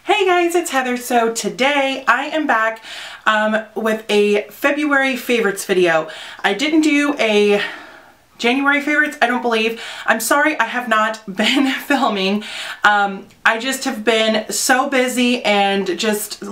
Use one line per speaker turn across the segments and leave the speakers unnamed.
Hey guys, it's Heather. So today I am back with a February favorites video. I didn't do a January favorites, I don't believe. I'm sorry, I have not been filming. I just have been so busy and just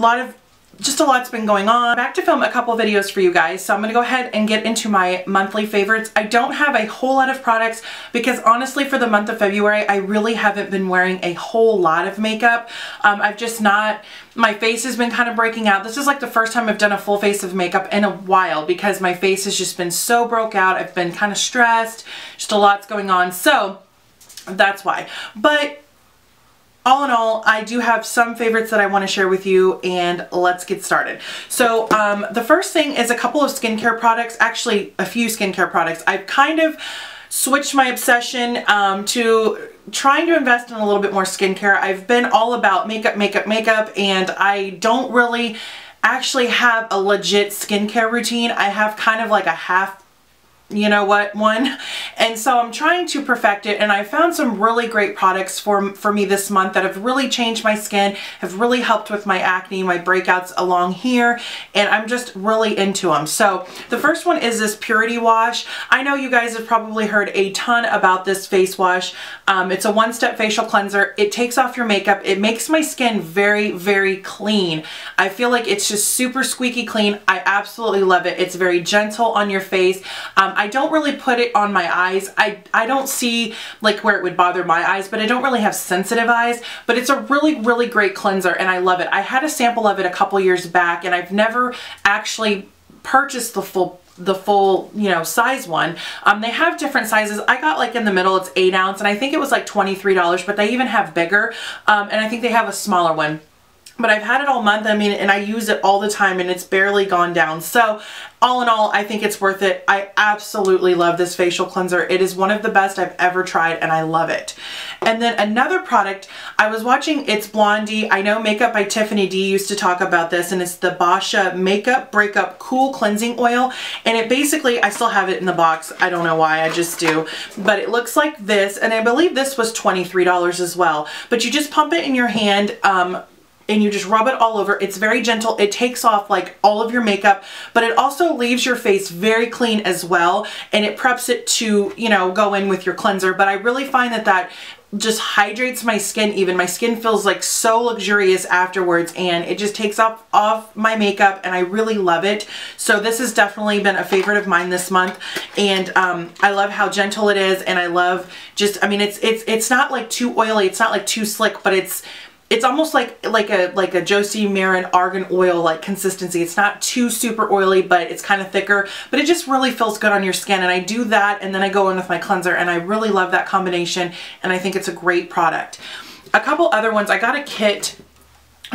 a lot's been going on. Back to film a couple videos for you guys, so I'm gonna go ahead and get into my monthly favorites. I don't have a whole lot of products because honestly for the month of February I really haven't been wearing a whole lot of makeup. I've just not, my face has been kind of breaking out. This is like the first time I've done a full face of makeup in a while because my face has just been so broke out. I've been kind of stressed, just a lot's going on, so that's why. But all in all, I do have some favorites that I want to share with you, and let's get started. So the first thing is a couple of skincare products, actually a few skincare products. I've kind of switched my obsession to trying to invest in a little bit more skincare. I've been all about makeup, and I don't really actually have a legit skincare routine. I have kind of like a half, you know what, one. And so I'm trying to perfect it, and I found some really great products for me this month that have really changed my skin, have really helped with my acne, my breakouts along here, and I'm just really into them. So the first one is this Purity Wash. I know you guys have probably heard a ton about this face wash. It's a one-step facial cleanser. It takes off your makeup. It makes my skin very, very clean. I feel like it's just super squeaky clean. I absolutely love it. It's very gentle on your face. I don't really put it on my eyes. I don't see like where it would bother my eyes, but I don't really have sensitive eyes, but it's a really, really great cleanser and I love it. I had a sample of it a couple years back and I've never actually purchased the full, you know, size one. They have different sizes. I got like in the middle, it's 8 ounce, and I think it was like $23, but they even have bigger, and I think they have a smaller one. But I've had it all month, I mean, and I use it all the time and it's barely gone down. So all in all, I think it's worth it. I absolutely love this facial cleanser. It is one of the best I've ever tried and I love it. And then another product, I was watching It's Blondie. I know Makeup by Tiffany D used to talk about this, and it's the Basha Makeup Breakup Cool Cleansing Oil. And it basically, I still have it in the box. I don't know why, I just do. But it looks like this, and I believe this was $23 as well. But you just pump it in your hand, and you just rub it all over. It's very gentle. It takes off like all of your makeup, but it also leaves your face very clean as well, and it preps it to, you know, go in with your cleanser. But I really find that just hydrates my skin even. My skin feels like so luxurious afterwards, and it just takes off my makeup, and I really love it. So this has definitely been a favorite of mine this month, and I love how gentle it is, and I love just, I mean, it's not like too oily, it's not like too slick, but it's almost like a Josie Marin Argan Oil like consistency. It's not too super oily, but it's kind of thicker, but it just really feels good on your skin. And I do that, and then I go in with my cleanser, and I really love that combination, and I think it's a great product. A couple other ones, I got a kit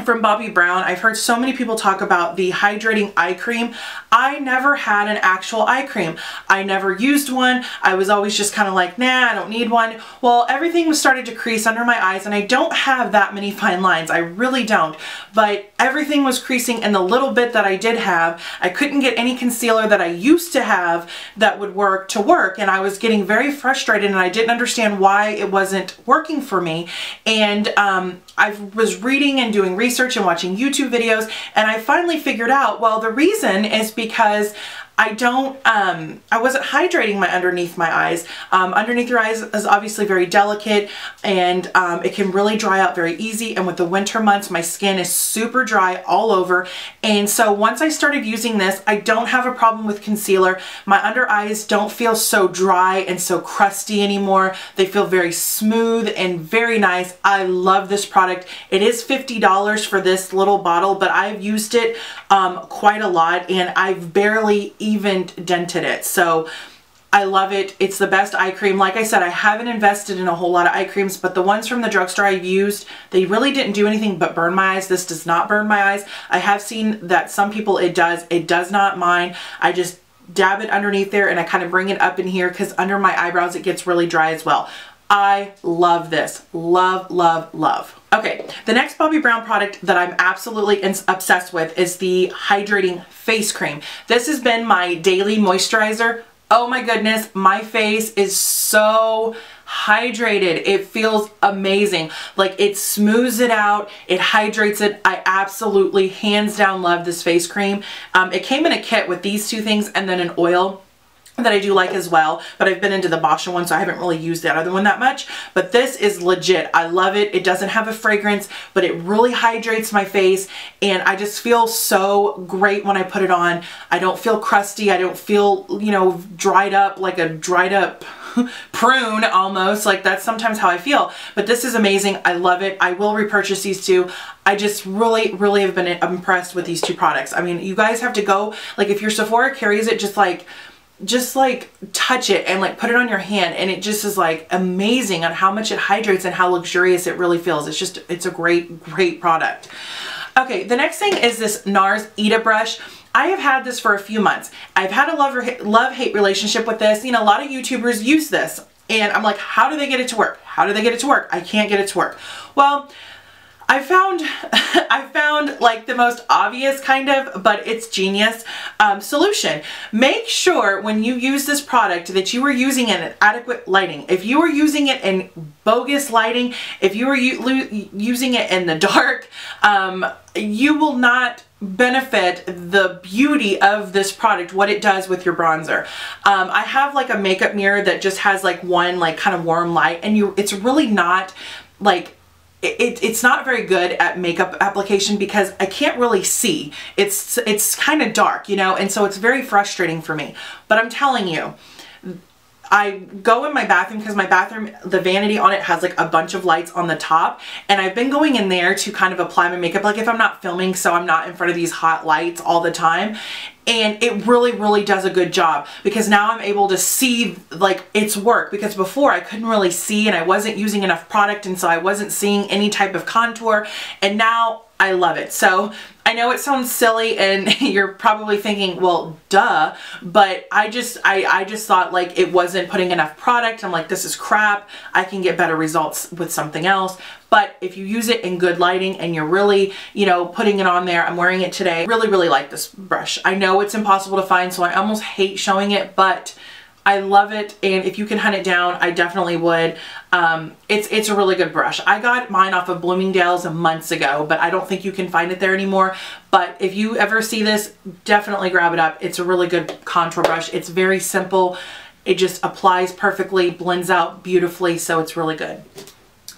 from Bobbi Brown. I've heard so many people talk about the hydrating eye cream. I never had an actual eye cream. I never used one. I was always just kind of like, nah, I don't need one. Well, everything was started to crease under my eyes, and I don't have that many fine lines. I really don't. But everything was creasing, and the little bit that I did have, I couldn't get any concealer that I used to have that would work, and I was getting very frustrated, and I didn't understand why it wasn't working for me. And I was reading and doing research and watching YouTube videos, and I finally figured out, well, the reason is because I wasn't hydrating my underneath my eyes. Underneath your eyes is obviously very delicate, and it can really dry out very easy, and with the winter months my skin is super dry all over. And so once I started using this, I don't have a problem with concealer. My under eyes don't feel so dry and so crusty anymore. They feel very smooth and very nice. I love this product. It is $50 for this little bottle, but I've used it quite a lot, and I've barely even dented it. So I love it. It's the best eye cream. Like I said, I haven't invested in a whole lot of eye creams, but the ones from the drugstore I've used, they really didn't do anything but burn my eyes. This does not burn my eyes. I have seen that some people it does. It does not mine. I just dab it underneath there, and I kind of bring it up in here because under my eyebrows it gets really dry as well. I love this. Love, love, love. Okay, the next Bobbi Brown product that I'm absolutely obsessed with is the Hydrating Face Cream. This has been my daily moisturizer. Oh my goodness, my face is so hydrated. It feels amazing. Like it smooths it out, it hydrates it. I absolutely hands down love this face cream. It came in a kit with these two things and then an oil that I do like as well, but I've been into the Bosch one, so I haven't really used that other one that much, but this is legit. I love it. It doesn't have a fragrance, but it really hydrates my face, and I just feel so great when I put it on. I don't feel crusty. I don't feel, you know, dried up, like a dried up prune almost. Like that's sometimes how I feel, but this is amazing. I love it. I will repurchase these two. I just really have been impressed with these two products. I mean, you guys have to go, like if your Sephora carries it, just like touch it and like put it on your hand, and it just is like amazing on how much it hydrates and how luxurious it really feels. It's just, it's a great product. Okay, the next thing is this NARS Ita brush. I have had this for a few months. I've had a love-hate relationship with this. You know, a lot of YouTubers use this, and I'm like, how do they get it to work? How do they get it to work? I can't get it to work. Well, I found like the most obvious kind of, but it's genius, solution. Make sure when you use this product that you are using it in adequate lighting. If you are using it in bogus lighting, if you are using it in the dark, you will not benefit the beauty of this product, what it does with your bronzer. I have like a makeup mirror that just has like one like kind of warm light, and it's really not like, it's not very good at makeup application because I can't really see. It's kind of dark, you know, and so it's very frustrating for me. But I'm telling you, I go in my bathroom because my bathroom, the vanity on it has like a bunch of lights on the top, and I've been going in there to kind of apply my makeup, like if I'm not filming, so I'm not in front of these hot lights all the time. And it really does a good job because now I'm able to see like its work, because before I couldn't really see and I wasn't using enough product, and so I wasn't seeing any type of contour, and now I love it. So I know it sounds silly and you're probably thinking, well, duh, but I just thought like it wasn't putting enough product. I'm like, this is crap. I can get better results with something else. But if you use it in good lighting and you're really, you know, putting it on there, I'm wearing it today. Really like this brush. I know it's impossible to find, so I almost hate showing it, but I love it, and if you can hunt it down, I definitely would. It's a really good brush. I got mine off of Bloomingdale's months ago, but I don't think you can find it there anymore. But if you ever see this, definitely grab it up. It's a really good contour brush. It's very simple. It just applies perfectly, blends out beautifully, so it's really good.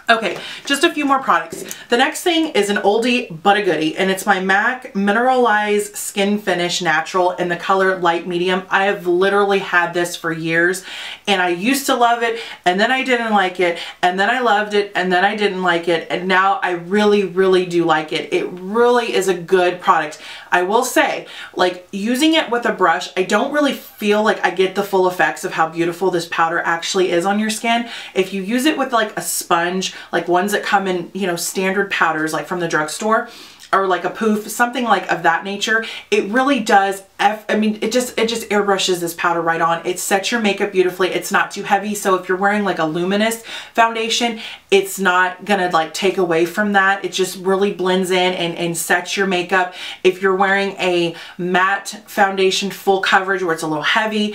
Okay, just a few more products. The next thing is an oldie but a goodie, and it's my MAC Mineralized Skin Finish Natural in the color light medium. I have literally had this for years, and I used to love it, and then I didn't like it, and then I loved it, and then I didn't like it, and now I really do like it. It really is a good product. I will say, like, using it with a brush, I don't really feel like I get the full effects of how beautiful this powder actually is on your skin. If you use it with like a sponge, like ones that come in, you know, standard powders like from the drugstore, or like a poof, something like of that nature, it really does, I mean, it just airbrushes this powder right on. It sets your makeup beautifully. It's not too heavy, so if you're wearing like a luminous foundation, it's not gonna like take away from that. It just really blends in and sets your makeup. If you're wearing a matte foundation full coverage where it's a little heavy,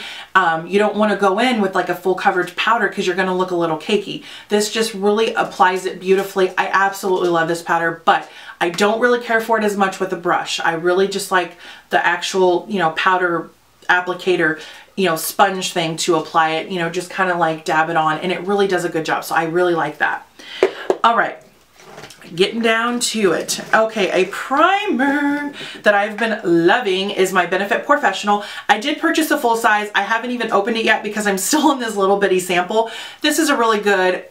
you don't wanna go in with like a full coverage powder because you're gonna look a little cakey. This just really applies it beautifully. I absolutely love this powder, but I don't really care for it as much with a brush. I really just like the actual, you know, powder applicator, you know, sponge thing to apply it, you know, just kind of like dab it on, and it really does a good job. So I really like that. All right. Getting down to it. Okay, a primer that I've been loving is my Benefit Professional. I did purchase a full size. I haven't even opened it yet because I'm still in this little bitty sample. This is a really good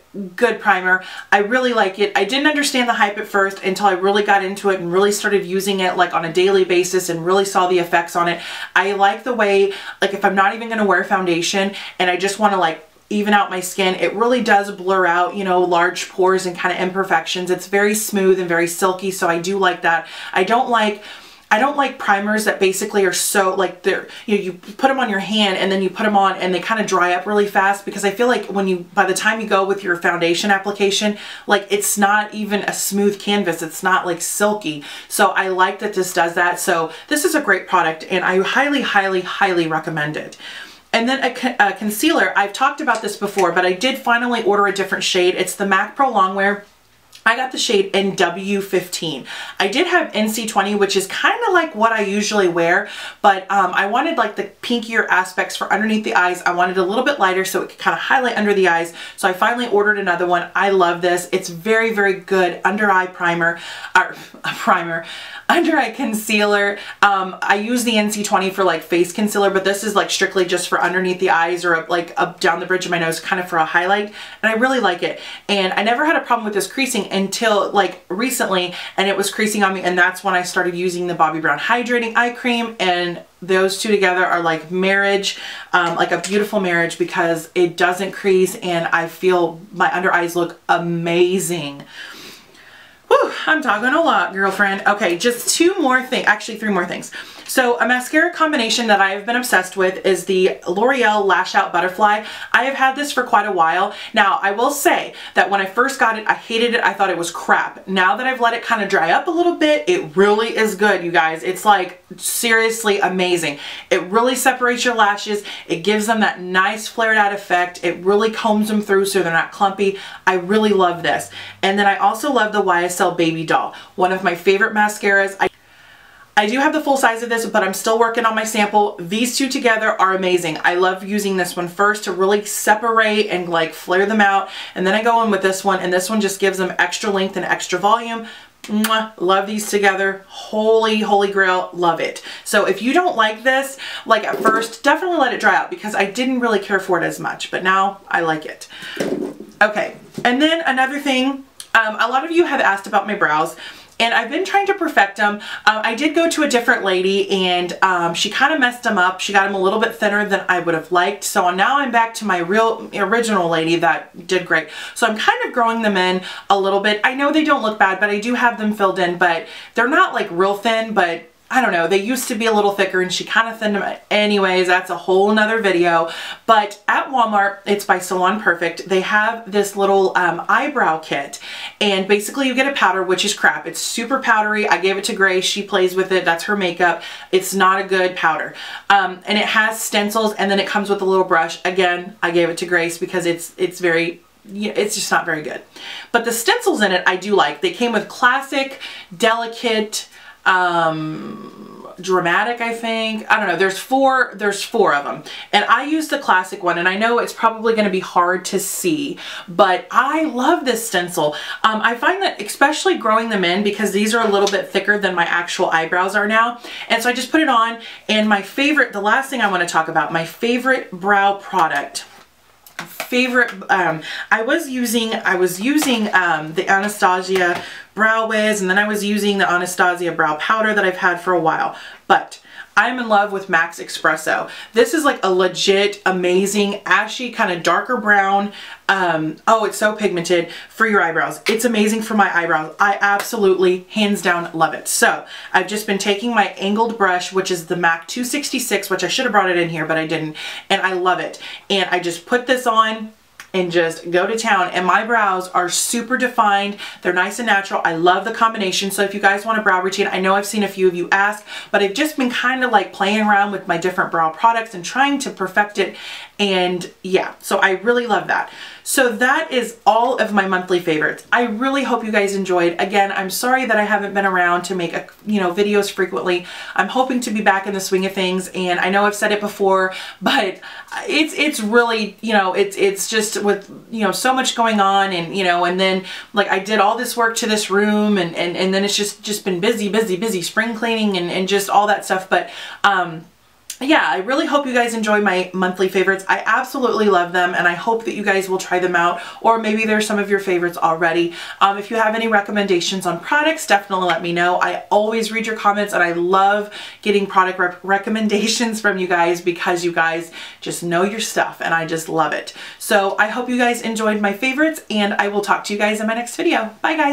primer. I really like it. I didn't understand the hype at first until I really got into it and really started using it like on a daily basis and really saw the effects on it. I like the way, like if I'm not even going to wear foundation and I just want to like even out my skin, it really does blur out, you know, large pores and kind of imperfections. It's very smooth and very silky, so I do like that. I don't like primers that basically are so like they're, you know, you put them on your hand and then you put them on and they kind of dry up really fast, because I feel like when you, by the time you go with your foundation application, like it's not even a smooth canvas. It's not like silky. So I like that this does that. So this is a great product and I highly recommend it. And then a concealer. I've talked about this before, but I did finally order a different shade. It's the MAC Pro Longwear. I got the shade NW15. I did have NC20, which is kind of like what I usually wear, but I wanted like the pinkier aspects for underneath the eyes. I wanted a little bit lighter so it could kind of highlight under the eyes. So I finally ordered another one. I love this. It's very, very good under eye primer, under eye concealer. I use the NC20 for like face concealer, but this is like strictly just for underneath the eyes or like up down the bridge of my nose, kind of for a highlight. And I really like it. And I never had a problem with this creasing until like recently, and it was creasing on me, and that's when I started using the Bobbi Brown Hydrating Eye Cream, and those two together are like marriage, like a beautiful marriage, because it doesn't crease and I feel my under eyes look amazing. Whew, I'm talking a lot, girlfriend. Okay, just two more things, actually three more things. So a mascara combination that I have been obsessed with is the L'Oreal Lash Out Butterfly. I have had this for quite a while. Now, I will say that when I first got it, I hated it. I thought it was crap. Now that I've let it kind of dry up a little bit, it really is good, you guys. It's like seriously amazing. It really separates your lashes. It gives them that nice flared out effect. It really combs them through so they're not clumpy. I really love this. And then I also love the YSL Baby Doll, one of my favorite mascaras. I do have the full size of this, but I'm still working on my sample. These two together are amazing. I love using this one first to really separate and like flare them out. And then I go in with this one, and this one just gives them extra length and extra volume. Mwah, love these together. Holy, holy grail, love it. So if you don't like this, like at first, definitely let it dry out, because I didn't really care for it as much, but now I like it. Okay, and then another thing, a lot of you have asked about my brows, and I've been trying to perfect them. I did go to a different lady, and she kind of messed them up. She got them a little bit thinner than I would have liked. So now I'm back to my original lady that did great. So I'm kind of growing them in a little bit. I know they don't look bad, but I do have them filled in, but they're not like real thin, but I don't know, they used to be a little thicker, and she kind of thinned them. Anyways, that's a whole nother video. But at Walmart, it's by Salon Perfect, they have this little eyebrow kit, and basically you get a powder, which is crap. It's super powdery. I gave it to Grace. She plays with it. That's her makeup. It's not a good powder. And it has stencils, and then it comes with a little brush. Again, I gave it to Grace because it's very, yeah, it's just not very good. But the stencils in it I do like. They came with classic, delicate, dramatic, I think. I don't know. There's four of them, and I used the classic one, and I know it's probably going to be hard to see, but I love this stencil. I find that especially growing them in, because these are a little bit thicker than my actual eyebrows are now, and so I just put it on. And my favorite, the last thing I want to talk about, my favorite brow product, I was using the Anastasia Brow Wiz, and then I was using the Anastasia Brow Powder that I've had for a while, but I'm in love with Max Espresso. This is like a legit amazing ashy kind of darker brown. Oh, it's so pigmented for your eyebrows. It's amazing for my eyebrows. I absolutely, hands down, love it. So I've just been taking my angled brush, which is the MAC 266, which I should have brought it in here, but I didn't. And I love it. And I just put this on and just go to town, and my brows are super defined. They're nice and natural. I love the combination. So if you guys want a brow routine, I know I've seen a few of you ask, but I've just been kind of like playing around with my different brow products and trying to perfect it. And yeah, so I really love that. So that is all of my monthly favorites. I really hope you guys enjoyed. Again, I'm sorry that I haven't been around to make videos frequently. I'm hoping to be back in the swing of things, and I know I've said it before, but it's really, it's just with so much going on, and and then like I did all this work to this room, and then it's just been busy spring cleaning and just all that stuff. But yeah, I really hope you guys enjoy my monthly favorites. I absolutely love them, and I hope that you guys will try them out, or maybe they're some of your favorites already. If you have any recommendations on products, definitely let me know. I always read your comments, and I love getting product recommendations from you guys, because you guys just know your stuff, and I just love it. So I hope you guys enjoyed my favorites, and I will talk to you guys in my next video. Bye, guys.